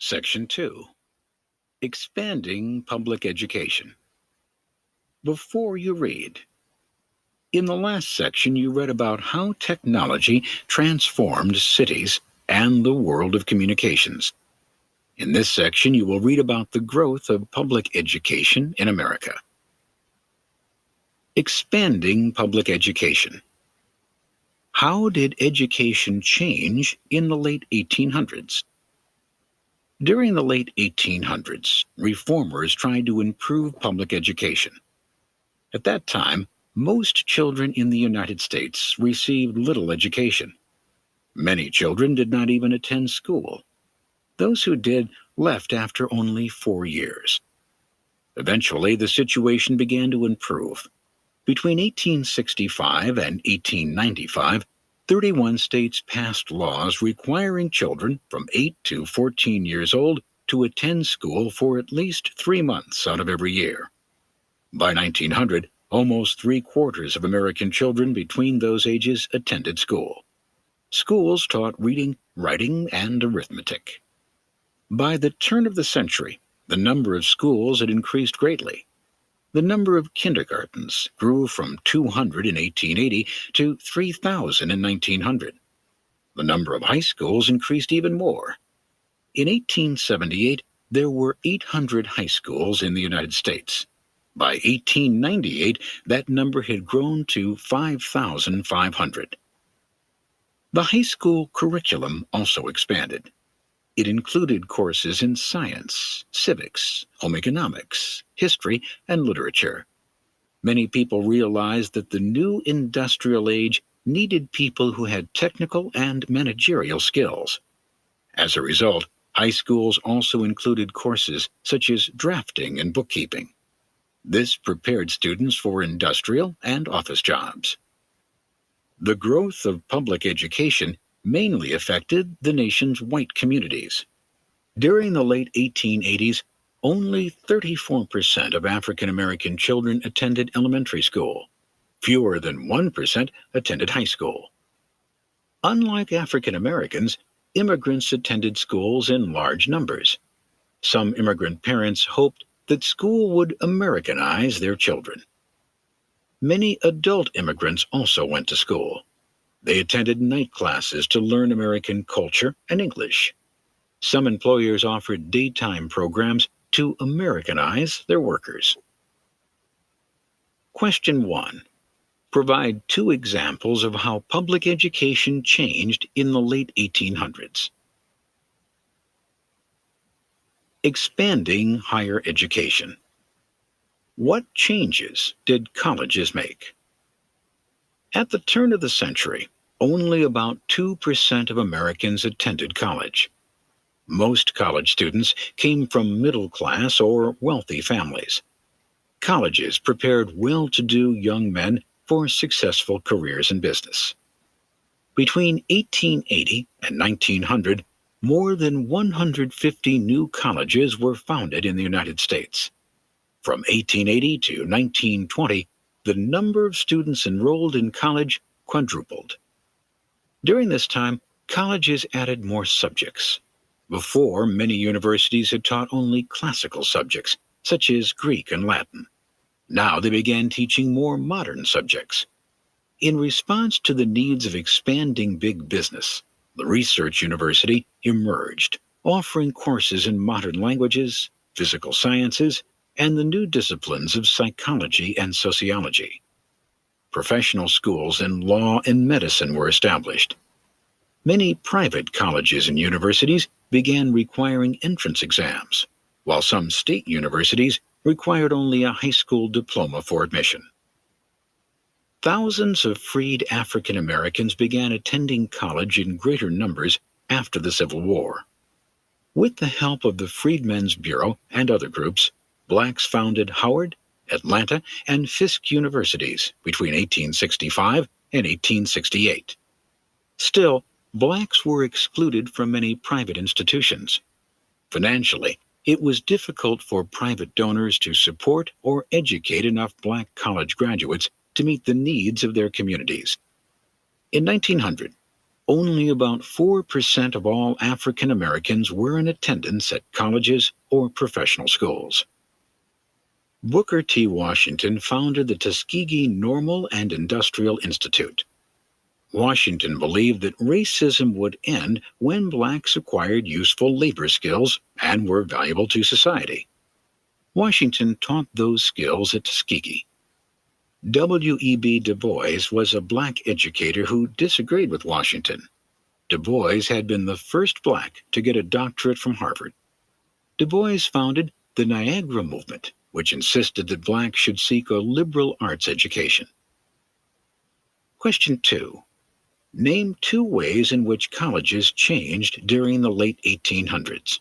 Section 2. Expanding Public Education. Before you read, in the last section you read about how technology transformed cities and the world of communications. In this section you will read about the growth of public education in America. Expanding public education. How did education change in the late 1800s? During the late 1800s, reformers tried to improve public education. At that time, most children in the United States received little education. Many children did not even attend school. Those who did left after only 4 years. Eventually, the situation began to improve. Between 1865 and 1895, 31 states passed laws requiring children from 8 to 14 years old to attend school for at least 3 months out of every year. By 1900, almost 3/4 of American children between those ages attended school. Schools taught reading, writing, and arithmetic. By the turn of the century, the number of schools had increased greatly. The number of kindergartens grew from 200 in 1880 to 3,000 in 1900. The number of high schools increased even more. In 1878, there were 800 high schools in the United States. By 1898, that number had grown to 5,500. The high school curriculum also expanded. It included courses in science, civics, home economics, history, and literature. Many people realized that the new industrial age needed people who had technical and managerial skills. As a result, high schools also included courses such as drafting and bookkeeping. This prepared students for industrial and office jobs. The growth of public education mainly affected the nation's white communities. During the late 1880s, only 34% of African American children attended elementary school. Fewer than 1% attended high school. Unlike African Americans, immigrants attended schools in large numbers. Some immigrant parents hoped that school would Americanize their children. Many adult immigrants also went to school. They attended night classes to learn American culture and English. Some employers offered daytime programs to Americanize their workers. Question 1. Provide 2 examples of how public education changed in the late 1800s. Expanding higher education. What changes did colleges make? At the turn of the century, only about 2% of Americans attended college. Most college students came from middle-class or wealthy families. Colleges prepared well-to-do young men for successful careers in business. Between 1880 and 1900, more than 150 new colleges were founded in the United States. From 1880 to 1920, the number of students enrolled in college quadrupled. During this time, colleges added more subjects. Before, many universities had taught only classical subjects, such as Greek and Latin. Now they began teaching more modern subjects. In response to the needs of expanding big business, the Research University emerged, offering courses in modern languages, physical sciences, and the new disciplines of psychology and sociology. Professional schools in law and medicine were established. Many private colleges and universities began requiring entrance exams, while some state universities required only a high school diploma for admission. Thousands of freed African Americans began attending college in greater numbers after the Civil War. With the help of the Freedmen's Bureau and other groups, blacks founded Howard, Atlanta, and Fisk universities between 1865 and 1868. Still, blacks were excluded from many private institutions. Financially, it was difficult for private donors to support or educate enough black college graduates to meet the needs of their communities. In 1900, Only about 4% of all African Americans were in attendance at colleges or professional schools. Booker T. Washington founded the Tuskegee Normal and Industrial Institute. Washington believed that racism would end when blacks acquired useful labor skills and were valuable to society. Washington taught those skills at Tuskegee. W.E.B. Du Bois was a black educator who disagreed with Washington. Du Bois had been the first black to get a doctorate from Harvard. Du Bois founded the Niagara Movement, which insisted that blacks should seek a liberal arts education. Question 2. Name 2 ways in which colleges changed during the late 1800s.